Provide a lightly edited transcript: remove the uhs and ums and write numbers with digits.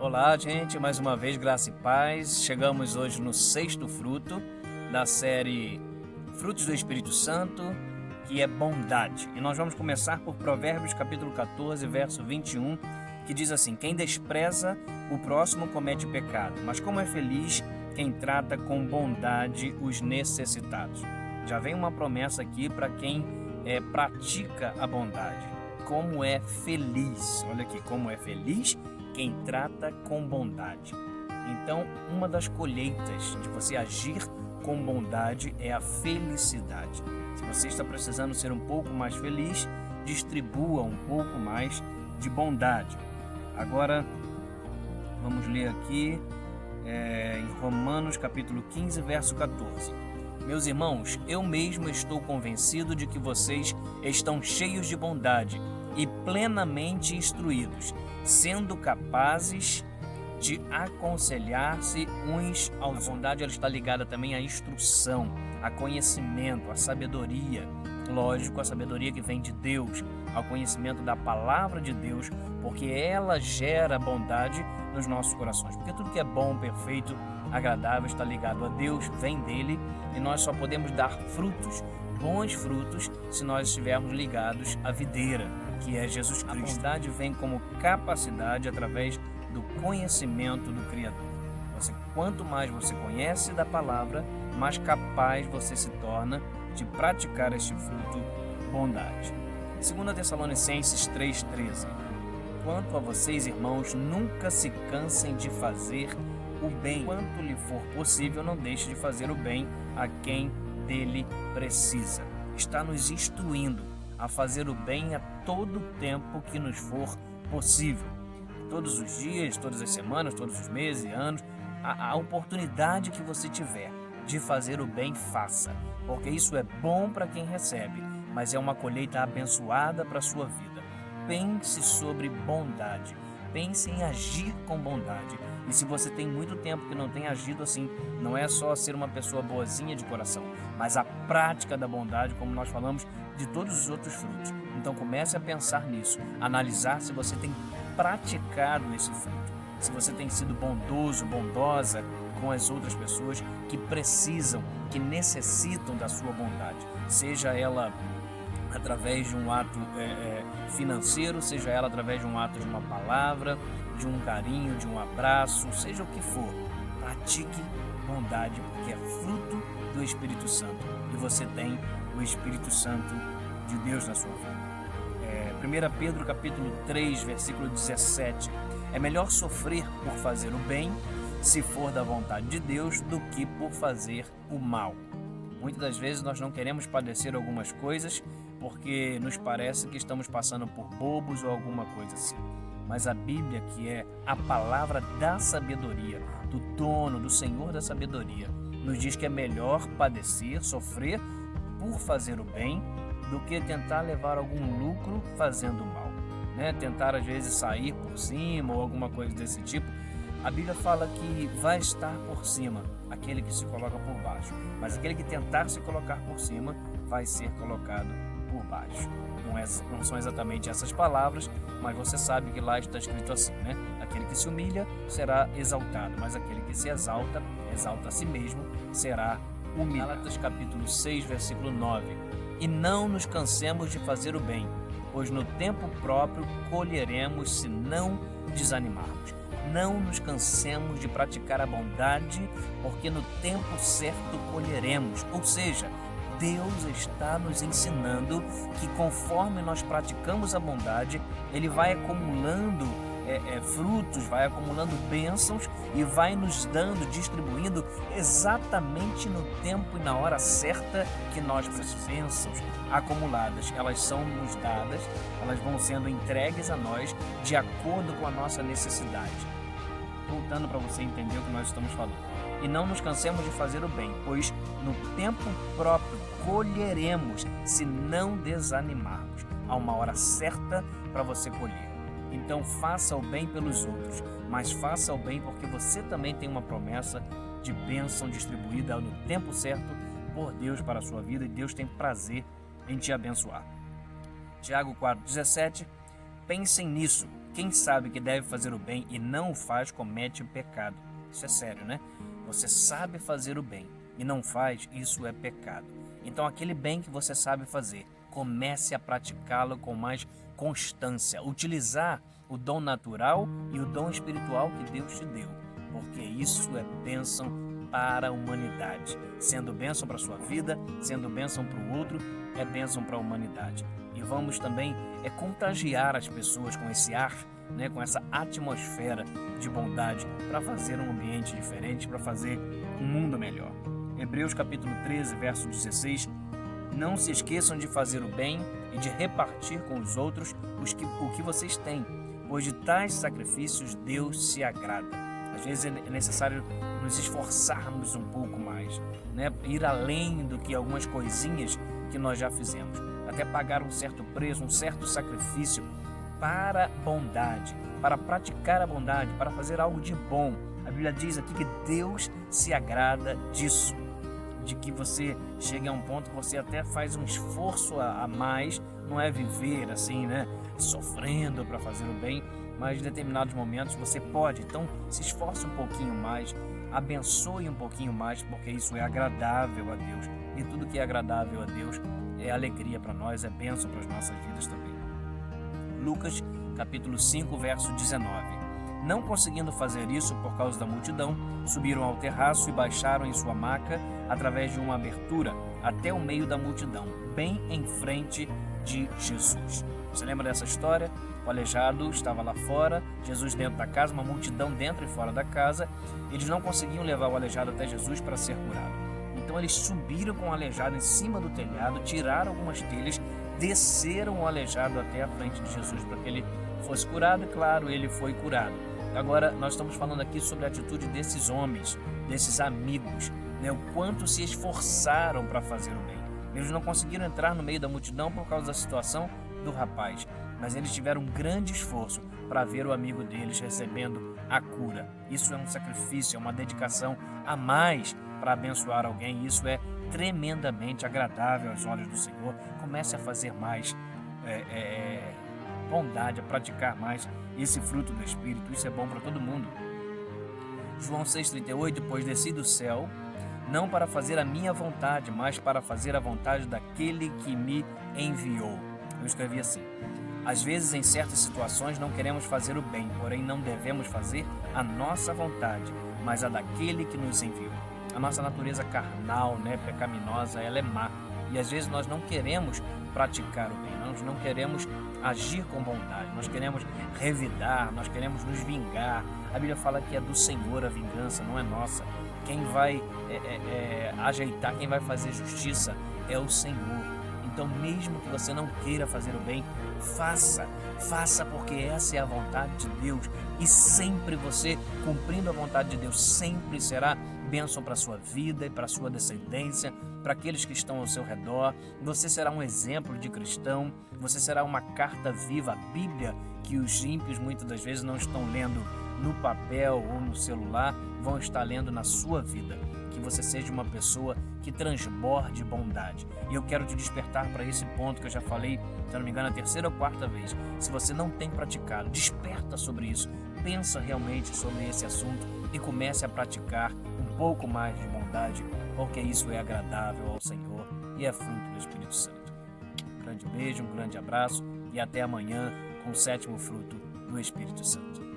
Olá, gente, mais uma vez, graça e paz. Chegamos hoje no sexto fruto da série Frutos do Espírito Santo, que é bondade. E nós vamos começar por Provérbios capítulo 14, verso 21, que diz assim: quem despreza o próximo comete pecado, mas como é feliz quem trata com bondade os necessitados. Já vem uma promessa aqui para quem pratica a bondade. Como é feliz, olha aqui, como é feliz quem trata com bondade. Então, uma das colheitas de você agir com bondade é a felicidade. Se você está precisando ser um pouco mais feliz, distribua um pouco mais de bondade. Agora, vamos ler aqui em Romanos capítulo 15, verso 14. Meus irmãos, eu mesmo estou convencido de que vocês estão cheios de bondade e plenamente instruídos, sendo capazes de aconselhar-se uns aos outros. A bondade ela está ligada também à instrução, a conhecimento, à sabedoria. Lógico, a sabedoria que vem de Deus, ao conhecimento da palavra de Deus, porque ela gera bondade nos nossos corações. Porque tudo que é bom, perfeito, agradável está ligado a Deus, vem dele, e nós só podemos dar frutos, bons frutos, se nós estivermos ligados à videira, que é Jesus Cristo. A bondade vem como capacidade através do conhecimento do Criador. Quanto mais você conhece da palavra, mais capaz você se torna de praticar este fruto, bondade. 2 Tessalonicenses 3,13. Quanto a vocês, irmãos, nunca se cansem de fazer o bem. Quanto lhe for possível, não deixe de fazer o bem a quem dele precisa. Está nos instruindo a fazer o bem a todo tempo que nos for possível. Todos os dias, todas as semanas, todos os meses e anos, a oportunidade que você tiver de fazer o bem, faça. Porque isso é bom para quem recebe, mas é uma colheita abençoada para a sua vida. Pense sobre bondade. Pense em agir com bondade. E se você tem muito tempo que não tem agido assim, não é só ser uma pessoa boazinha de coração, mas a prática da bondade, como nós falamos, de todos os outros frutos. Então comece a pensar nisso, analisar se você tem praticado esse fruto, se você tem sido bondoso, bondosa com as outras pessoas que precisam, que necessitam da sua bondade, seja ela através de um ato financeiro, seja ela através de um ato de uma palavra, de um carinho, de um abraço, seja o que for. Pratique bondade, porque é fruto do Espírito Santo e você tem o Espírito Santo de Deus na sua vida. 1 Pedro capítulo 3, versículo 17. É melhor sofrer por fazer o bem, se for da vontade de Deus, do que por fazer o mal. Muitas das vezes nós não queremos padecer algumas coisas porque nos parece que estamos passando por bobos ou alguma coisa assim. Mas a Bíblia, que é a palavra da sabedoria, do dono, do Senhor da sabedoria, nos diz que é melhor padecer, sofrer por fazer o bem, do que tentar levar algum lucro fazendo o mal, né? Tentar às vezes sair por cima ou alguma coisa desse tipo. A Bíblia fala que vai estar por cima aquele que se coloca por baixo, mas aquele que tentar se colocar por cima vai ser colocado por baixo. Não são exatamente essas palavras, mas você sabe que lá está escrito assim, né? Aquele que se humilha será exaltado, mas aquele que se exalta, exalta a si mesmo, será humilhado. Gálatas capítulo 6, versículo 9. E não nos cansemos de fazer o bem, pois no tempo próprio colheremos se não desanimarmos. Não nos cansemos de praticar a bondade, porque no tempo certo colheremos. Ou seja, Deus está nos ensinando que conforme nós praticamos a bondade, Ele vai acumulando frutos, vai acumulando bênçãos e vai nos dando, distribuindo exatamente no tempo e na hora certa que nós precisamos. Bênçãos acumuladas, elas são nos dadas, elas vão sendo entregues a nós de acordo com a nossa necessidade. Voltando para você entender o que nós estamos falando. E não nos cansemos de fazer o bem, pois no tempo próprio colheremos se não desanimarmos. Há uma hora certa para você colher. Então faça o bem pelos outros, mas faça o bem porque você também tem uma promessa de bênção distribuída no tempo certo por Deus para a sua vida, e Deus tem prazer em te abençoar. Tiago 4,17. Pensem nisso, Quem sabe que deve fazer o bem e não o faz, comete o pecado. Isso é sério, né? Você sabe fazer o bem e não faz, isso é pecado. Então aquele bem que você sabe fazer, comece a praticá-lo com mais constância. Utilizar o dom natural e o dom espiritual que Deus te deu, porque isso é bênção para a humanidade. Sendo bênção para a sua vida, sendo bênção para o outro, é bênção para a humanidade. E vamos também contagiar as pessoas com esse ar, né, com essa atmosfera de bondade, para fazer um ambiente diferente, para fazer um mundo melhor. Hebreus capítulo 13, verso 16: não se esqueçam de fazer o bem e de repartir com os outros o que vocês têm, pois de tais sacrifícios Deus se agrada. Às vezes é necessário nos esforçarmos um pouco mais, né? Ir além do que algumas coisinhas que nós já fizemos, até pagar um certo preço, um certo sacrifício para a bondade, para praticar a bondade, para fazer algo de bom. A Bíblia diz aqui que Deus se agrada disso, de que você chegue a um ponto que você até faz um esforço a mais, não é viver assim, né, sofrendo para fazer o bem, mas em determinados momentos você pode. Então se esforce um pouquinho mais, abençoe um pouquinho mais, porque isso é agradável a Deus, e tudo que é agradável a Deus é alegria para nós, é bênção para as nossas vidas também. Lucas capítulo 5, verso 19: não conseguindo fazer isso por causa da multidão, subiram ao terraço e baixaram em sua maca através de uma abertura até o meio da multidão, bem em frente de Jesus. Você lembra dessa história? O aleijado estava lá fora, Jesus dentro da casa, uma multidão dentro e fora da casa. Eles não conseguiam levar o aleijado até Jesus para ser curado. Então eles subiram com o aleijado em cima do telhado, tiraram algumas telhas, desceram o aleijado até a frente de Jesus para que ele fosse curado. E claro, ele foi curado. Agora, nós estamos falando aqui sobre a atitude desses homens, desses amigos, né? O quanto se esforçaram para fazer o bem. Eles não conseguiram entrar no meio da multidão por causa da situação do rapaz, mas eles tiveram um grande esforço para ver o amigo deles recebendo a cura. Isso é um sacrifício, é uma dedicação a mais para abençoar alguém. Isso é tremendamente agradável aos olhos do Senhor. Comece a fazer mais bondade, a praticar mais esse fruto do Espírito. Isso é bom para todo mundo. João 6,38: depois desci do céu, não para fazer a minha vontade, mas para fazer a vontade daquele que me enviou. Eu escrevi assim: às vezes, em certas situações, não queremos fazer o bem, porém não devemos fazer a nossa vontade, mas a daquele que nos enviou. A nossa natureza carnal, né, pecaminosa, ela é má. E às vezes nós não queremos praticar o bem, nós não queremos agir com bondade, nós queremos revidar, nós queremos nos vingar. A Bíblia fala que é do Senhor a vingança, não é nossa. Quem vai ajeitar, quem vai fazer justiça é o Senhor. Então, mesmo que você não queira fazer o bem, faça porque essa é a vontade de Deus. E sempre você, cumprindo a vontade de Deus, sempre será bênção para a sua vida e para a sua descendência, para aqueles que estão ao seu redor. Você será um exemplo de cristão, você será uma carta viva. A Bíblia, que os ímpios muitas das vezes não estão lendo no papel ou no celular, vão estar lendo na sua vida. Que você seja uma pessoa que transborde bondade. E eu quero te despertar para esse ponto que eu já falei, se não me engano, a terceira ou quarta vez. Se você não tem praticado, desperta sobre isso. Pensa realmente sobre esse assunto e comece a praticar um pouco mais de bondade, porque isso é agradável ao Senhor e é fruto do Espírito Santo. Um grande beijo, um grande abraço e até amanhã com o sétimo fruto do Espírito Santo.